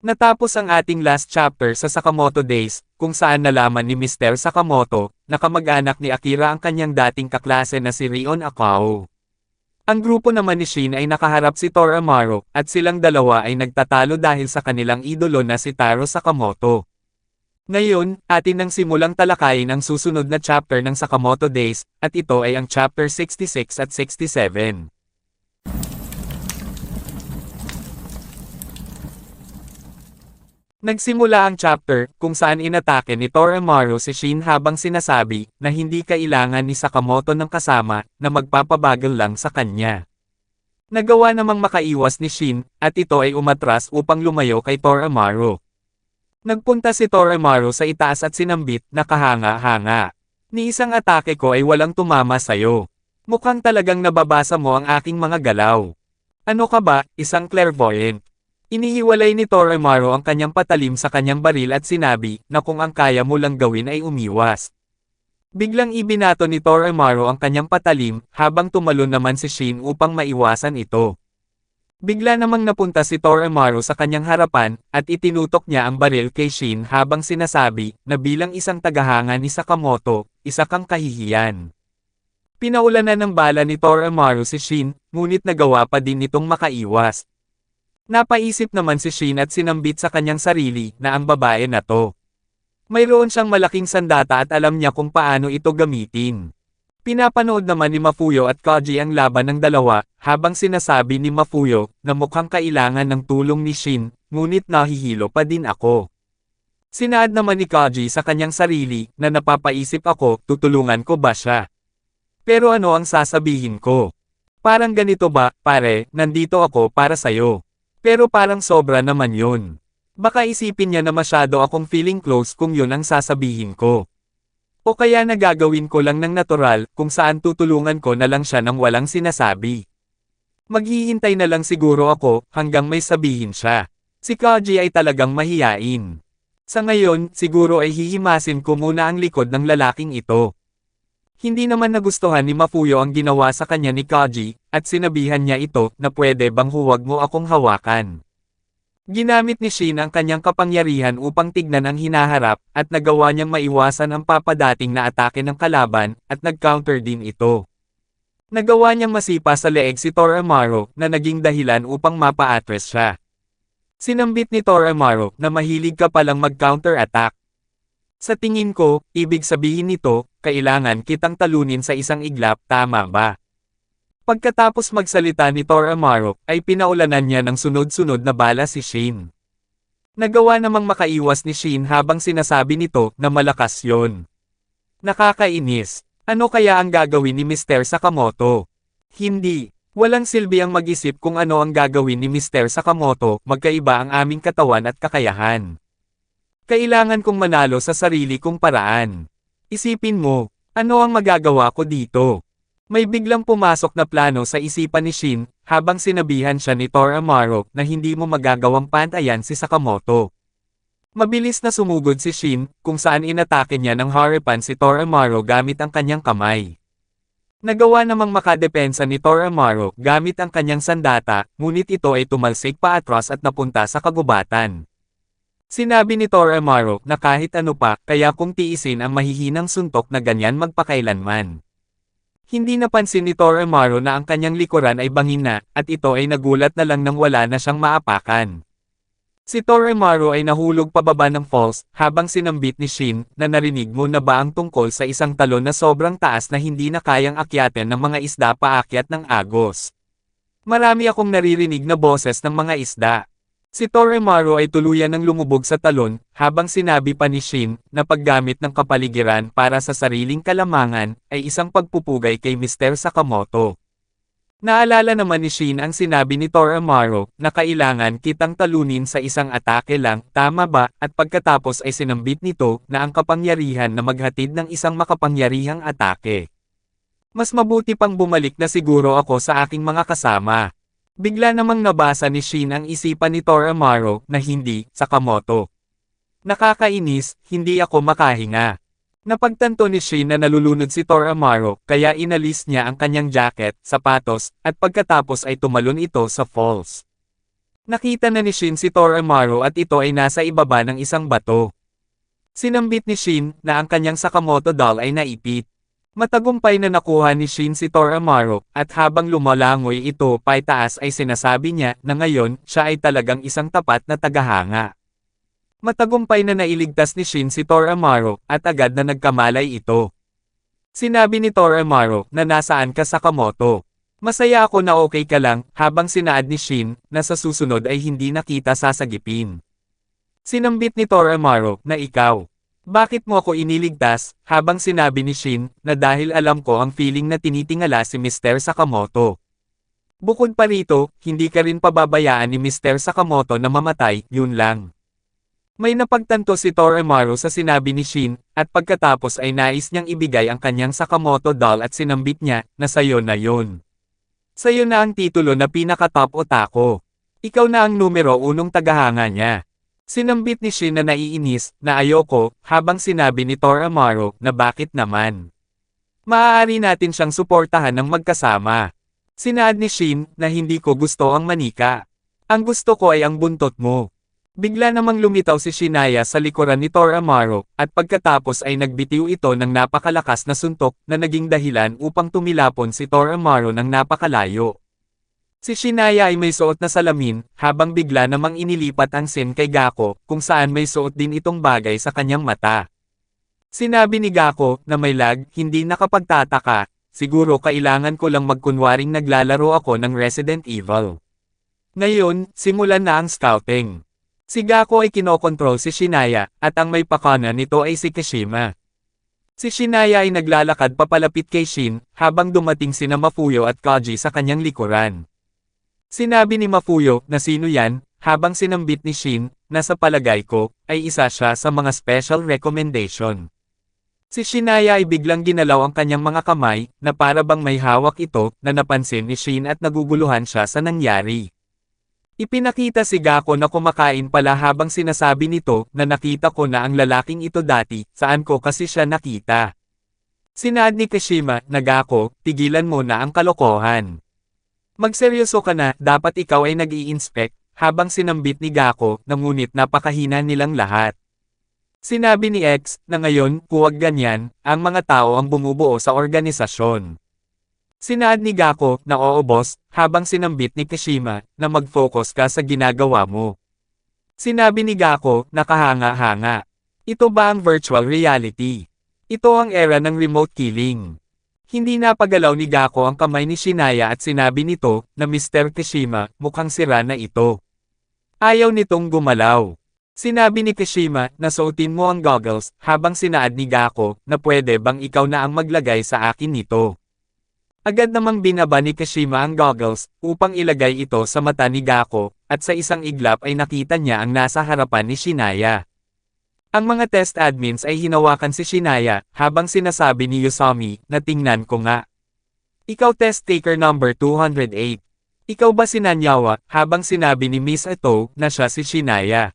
Natapos ang ating last chapter sa Sakamoto Days, kung saan nalaman ni Mr. Sakamoto, na kamag-anak ni Akira ang kanyang dating kaklase na si Rion Akao. Ang grupo naman ni Shin ay nakaharap si Toramaru, at silang dalawa ay nagtatalo dahil sa kanilang idolo na si Taro Sakamoto. Ngayon, atin nang simulang talakayin ang susunod na chapter ng Sakamoto Days, at ito ay ang chapter 66 at 67. Nagsimula ang chapter, kung saan inatake ni Toramaru si Shin habang sinasabi, na hindi kailangan ni Sakamoto ng kasama, na magpapabagal lang sa kanya. Nagawa namang makaiwas ni Shin, at ito ay umatras upang lumayo kay Toramaru. Nagpunta si Toramaru sa itaas at sinambit, na kahanga-hanga. Ni isang atake ko ay walang tumama sayo. Mukhang talagang nababasa mo ang aking mga galaw. Ano ka ba, isang clairvoyant? Inihiwalay ni Toramaru ang kanyang patalim sa kanyang baril at sinabi, na kung ang kaya mo lang gawin ay umiwas. Biglang ibinato ni Toramaru ang kanyang patalim, habang tumalon naman si Shin upang maiwasan ito. Bigla namang napunta si Toramaru sa kanyang harapan, at itinutok niya ang baril kay Shin habang sinasabi, na bilang isang tagahanga ni Sakamoto, isa kang kahihiyan. Pinaulanan ng bala ni Toramaru si Shin, ngunit nagawa pa din nitong makaiwas. Napaisip naman si Shin at sinambit sa kanyang sarili, na ang babae na to. Mayroon siyang malaking sandata at alam niya kung paano ito gamitin. Pinapanood naman ni Mafuyo at Koji ang laban ng dalawa, habang sinasabi ni Mafuyo, na mukhang kailangan ng tulong ni Shin, ngunit nahihilo pa din ako. Sinaad naman ni Koji sa kanyang sarili, na napapaisip ako, tutulungan ko ba siya? Pero ano ang sasabihin ko? Parang ganito ba, pare, nandito ako para sayo. Pero parang sobra naman yun. Baka isipin niya na masyado akong feeling close kung yun ang sasabihin ko. O kaya nagagawin ko lang ng natural, kung saan tutulungan ko na lang siya nang walang sinasabi. Maghihintay na lang siguro ako, hanggang may sabihin siya. Si Koji ay talagang mahiyain. Sa ngayon, siguro ay hihimasin ko muna ang likod ng lalaking ito. Hindi naman nagustuhan ni Mafuyo ang ginawa sa kanya ni Koji, at sinabihan niya ito, na pwede bang huwag mo akong hawakan. Ginamit ni Shin ang kanyang kapangyarihan upang tignan ang hinaharap, at nagawa niyang maiwasan ang papadating na atake ng kalaban, at nag-counter din ito. Nagawa niyang masipa sa leeg si Toramaru, na naging dahilan upang mapa-atras siya. Sinambit ni Toramaru, na mahilig ka palang mag-counter attack. Sa tingin ko, ibig sabihin nito, kailangan kitang talunin sa isang iglap, tama ba? Pagkatapos magsalita ni Toramaru, ay pinaulanan niya ng sunod-sunod na bala si Shin. Nagawa namang makaiwas ni Shin habang sinasabi nito, na malakas yon. Nakakainis. Ano kaya ang gagawin ni Mr. Sakamoto? Hindi. Walang silbi ang mag-isip kung ano ang gagawin ni Mr. Sakamoto, magkaiba ang aming katawan at kakayahan. Kailangan kong manalo sa sarili kong paraan. Isipin mo, ano ang magagawa ko dito? May biglang pumasok na plano sa isipan ni Shin, habang sinabihan siya ni Toramaru, na hindi mo magagawang pantayan si Sakamoto. Mabilis na sumugod si Shin, kung saan inatake niya ng harapan si Toramaru gamit ang kanyang kamay. Nagawa namang makadepensa ni Toramaru gamit ang kanyang sandata, ngunit ito ay tumalsik paatras at napunta sa kagubatan. Sinabi ni Toramaru, na kahit ano pa, kaya kung tiisin ang mahihinang suntok na ganyan magpakailanman. Hindi napansin ni Toramaru na ang kanyang likuran ay bangin na, at ito ay nagulat na lang nang wala na siyang maapakan. Si Toramaru ay nahulog pababa ng falls, habang sinambit ni Shin, na narinig mo na ba ang tungkol sa isang talon na sobrang taas na hindi na kayang akyatin ng mga isda paakyat ng agos. Marami akong naririnig na boses ng mga isda. Si Toramaru ay tuluyan ng lumubog sa talon, habang sinabi pa ni Shin, na paggamit ng kapaligiran para sa sariling kalamangan, ay isang pagpupugay kay Mr. Sakamoto. Naalala naman ni Shin ang sinabi ni Toramaru, na kailangan kitang talunin sa isang atake lang, tama ba, at pagkatapos ay sinambit nito, na ang kapangyarihan na maghatid ng isang makapangyarihang atake. Mas mabuti pang bumalik na siguro ako sa aking mga kasama. Bigla namang nabasa ni Shin ang isipan ni Toramaru, na hindi, Sakamoto. Nakakainis, hindi ako makahinga. Napagtanto ni Shin na nalulunod si Toramaru, kaya inalis niya ang kanyang jacket, sapatos, at pagkatapos ay tumalon ito sa falls. Nakita na ni Shin si Toramaru at ito ay nasa ibaba ng isang bato. Sinambit ni Shin na ang kanyang Sakamoto doll ay naipit. Matagumpay na nakuha ni Shin si Toramaru, at habang lumalangoy ito paitaas ay sinasabi niya na ngayon siya ay talagang isang tapat na tagahanga. Matagumpay na nailigtas ni Shin si Toramaru, at agad na nagkamalay ito. Sinabi ni Toramaru na nasaan ka Sakamoto. Masaya ako na okay ka lang, habang sinaad ni Shin na sa susunod ay hindi na kita sasagipin. Sinambit ni Toramaru na ikaw. Bakit mo ako iniligtas, habang sinabi ni Shin na dahil alam ko ang feeling na tinitingala si Mr. Sakamoto. Bukod pa rito, hindi ka rin pababayaan ni Mr. Sakamoto na mamatay, yun lang. May napagtanto si Toramaru sa sinabi ni Shin, at pagkatapos ay nais niyang ibigay ang kanyang Sakamoto doll at sinambit niya na sayo na yun. Sayo na ang titulo na pinaka-top otako. Ikaw na ang numero 1 tagahanga niya. Sinambit ni Shin na naiinis na ayoko, habang sinabi ni Toramaru na bakit naman. Maaari natin siyang suportahan ng magkasama. Sinaad ni Shin na hindi ko gusto ang manika. Ang gusto ko ay ang buntot mo. Bigla namang lumitaw si Shinaya sa likuran ni Toramaru, at pagkatapos ay nagbitiw ito ng napakalakas na suntok na naging dahilan upang tumilapon si Toramaru ng napakalayo. Si Shinaya ay may suot na salamin, habang bigla namang inilipat ang scene kay Gako, kung saan may suot din itong bagay sa kanyang mata. Sinabi ni Gako na may lag, hindi nakapagtataka, siguro kailangan ko lang magkunwaring naglalaro ako ng Resident Evil. Ngayon, simulan na ang scouting. Si Gako ay kinokontrol si Shinaya, at ang may pakana nito ay si Kashima. Si Shinaya ay naglalakad papalapit kay Shin, habang dumating sina Mafuyo at Kaji sa kanyang likuran. Sinabi ni Mafuyo na sino yan, habang sinambit ni Shin, na sa palagay ko, ay isa siya sa mga special recommendation. Si Shinaya ay biglang ginalaw ang kanyang mga kamay, na para bang may hawak ito, na napansin ni Shin at naguguluhan siya sa nangyari. Ipinakita si Gako na kumakain pala habang sinasabi nito na nakita ko na ang lalaking ito dati, saan ko kasi siya nakita. Sinaad ni Kashima na Gako, tigilan mo na ang kalokohan. Magseryoso ka na, dapat ikaw ay nag-i-inspect, habang sinambit ni Gako na ngunit napakahina nilang lahat. Sinabi ni X na ngayon, huwag ganyan, ang mga tao ang bumubuo sa organisasyon. Sinaad ni Gako na oo boss, habang sinambit ni Kashima na mag-focus ka sa ginagawa mo. Sinabi ni Gako na kahanga-hanga. Ito ba ang virtual reality? Ito ang era ng remote killing. Hindi napagalaw ni Gako ang kamay ni Shinaya at sinabi nito na Mr. Kashima, mukhang sira na ito. Ayaw nitong gumalaw. Sinabi ni Kashima na suotin mo ang goggles, habang sinaad ni Gako na pwede bang ikaw na ang maglagay sa akin nito. Agad namang binaba ni Kashima ang goggles upang ilagay ito sa mata ni Gako, at sa isang iglap ay nakita niya ang nasa harapan ni Shinaya. Ang mga test admins ay hinawakan si Shinaya, habang sinasabi ni Yusami na tingnan ko nga. Ikaw test taker number 208. Ikaw ba si Nanyawa, habang sinabi ni Miss Ito na siya si Shinaya.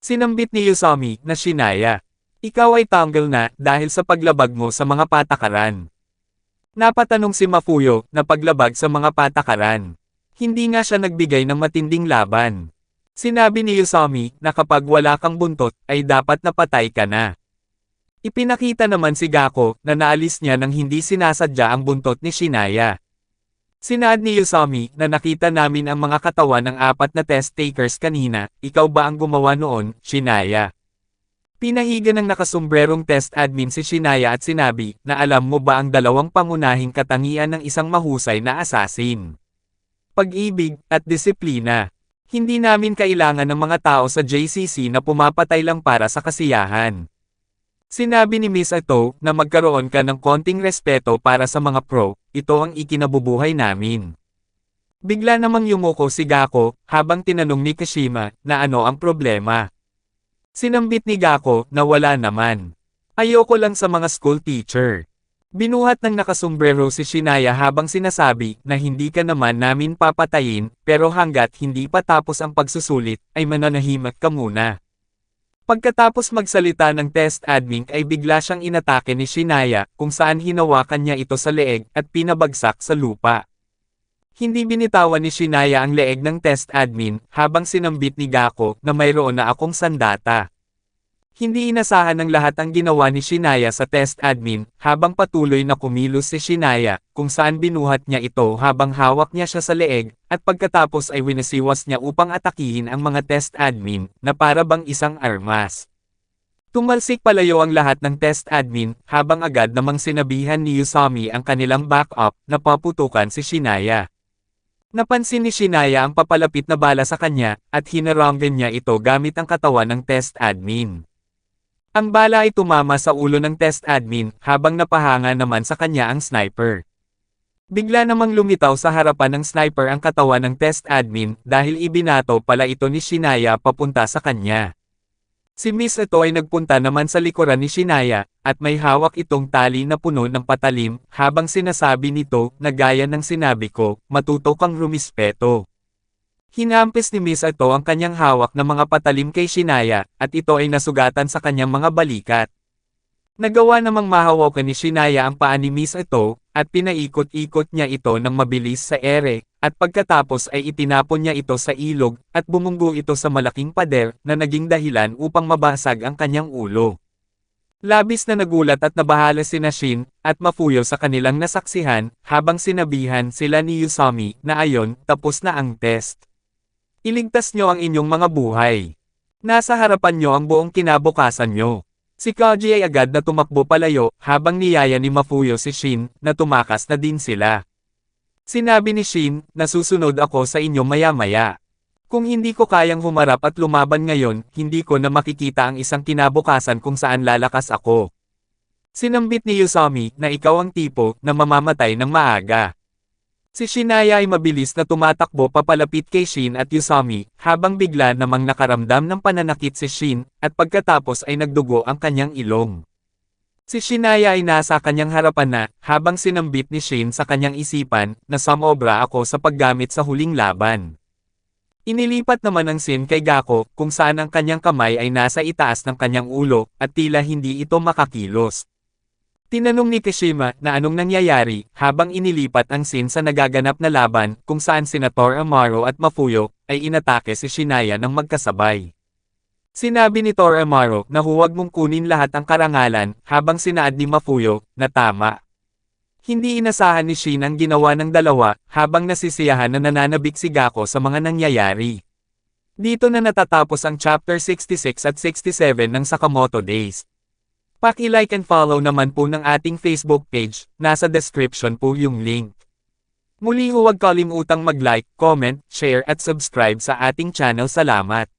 Sinambit ni Yusami na Shinaya. Ikaw ay tanggal na dahil sa paglabag mo sa mga patakaran. Napatanong si Mafuyo na paglabag sa mga patakaran. Hindi nga siya nagbigay ng matinding laban. Sinabi ni Yusami na kapag wala kang buntot, ay dapat napatay ka na. Ipinakita naman si Gako na naalis niya nang hindi sinasadya ang buntot ni Shinaya. Sinaad ni Yusami na nakita namin ang mga katawan ng 4 na test takers kanina, ikaw ba ang gumawa noon, Shinaya? Pinahiga ng nakasombrerong test admin si Shinaya at sinabi na alam mo ba ang 2 pangunahing katangian ng isang mahusay na assassin? Pag-ibig at disiplina. Hindi namin kailangan ng mga tao sa JCC na pumapatay lang para sa kasiyahan. Sinabi ni Miss Ito na magkaroon ka ng konting respeto para sa mga pro, ito ang ikinabubuhay namin. Bigla namang yumuko si Gako, habang tinanong ni Kashima na ano ang problema. Sinambit ni Gako na wala naman. Ayoko lang sa mga school teacher. Binuhat ng nakasombrero si Shinaya habang sinasabi na hindi ka naman namin papatayin, pero hanggat hindi pa tapos ang pagsusulit, ay mananahimik ka muna. Pagkatapos magsalita ng test admin ay bigla siyang inatake ni Shinaya, kung saan hinawakan niya ito sa leeg at pinabagsak sa lupa. Hindi binitawan ni Shinaya ang leeg ng test admin, habang sinambit ni Gako na mayroon na akong sandata. Hindi inasahan ng lahat ang ginawa ni Shinaya sa test admin, habang patuloy na kumilos si Shinaya, kung saan binuhat niya ito habang hawak niya siya sa leeg, at pagkatapos ay winasiwas niya upang atakihin ang mga test admin, na para bang isang armas. Tumalsik palayo ang lahat ng test admin, habang agad namang sinabihan ni Usami ang kanilang backup, na paputukan si Shinaya. Napansin ni Shinaya ang papalapit na bala sa kanya, at hinaranggan niya ito gamit ang katawan ng test admin. Ang bala ay tumama sa ulo ng test admin, habang napahanga naman sa kanya ang sniper. Bigla namang lumitaw sa harapan ng sniper ang katawan ng test admin, dahil ibinato pala ito ni Shinaya papunta sa kanya. Si Miss ito ay nagpunta naman sa likuran ni Shinaya, at may hawak itong tali na puno ng patalim, habang sinasabi nito, na gaya ng sinabi ko, matuto kang rumispeto. Hinampis ni Miss ito ang kanyang hawak na mga patalim kay Shinaya, at ito ay nasugatan sa kanyang mga balikat. Nagawa namang mahawakan ni Shinaya ang paa ni Miss ito, at pinaikot-ikot niya ito ng mabilis sa ere, at pagkatapos ay itinapon niya ito sa ilog, at bumunggo ito sa malaking pader, na naging dahilan upang mabasag ang kanyang ulo. Labis na nagulat at nabahala sina Shin, at Mafuyo sa kanilang nasaksihan, habang sinabihan sila ni Usami, na ayon, tapos na ang test. Iligtas nyo ang inyong mga buhay. Nasa harapan nyo ang buong kinabukasan nyo. Si Koji ay agad na tumakbo palayo, habang niyaya ni Mafuyo si Shin, na tumakas na din sila. Sinabi ni Shin, nasusunod ako sa inyo maya-maya. Kung hindi ko kayang humarap at lumaban ngayon, hindi ko na makikita ang isang kinabukasan kung saan lalakas ako. Sinambit ni Usami, na ikaw ang tipo, na mamamatay ng maaga. Si Shinaya ay mabilis na tumatakbo papalapit kay Shin at Usami, habang bigla namang nakaramdam ng pananakit si Shin, at pagkatapos ay nagdugo ang kanyang ilong. Si Shinaya ay nasa kanyang harapan na, habang sinambit ni Shin sa kanyang isipan, na sumobra ako sa paggamit sa huling laban. Inilipat naman ang Shin kay Gako, kung saan ang kanyang kamay ay nasa itaas ng kanyang ulo, at tila hindi ito makakilos. Tinanong ni Kishima na anong nangyayari, habang inilipat ang Shin sa nagaganap na laban, kung saan sina Amaro at Mafuyo, ay inatake si Shinaya ng magkasabay. Sinabi ni Amaro na huwag mong kunin lahat ang karangalan, habang sinaad ni Mafuyo, na tama. Hindi inasahan ni Shin ang ginawa ng dalawa, habang nasisiyahan na nananabik si Gako sa mga nangyayari. Dito na natatapos ang chapter 66 at 67 ng Sakamoto Days. Paki-like and follow naman po ng ating Facebook page, nasa description po yung link. Muli huwag kalimutang mag-like, comment, share at subscribe sa ating channel. Salamat!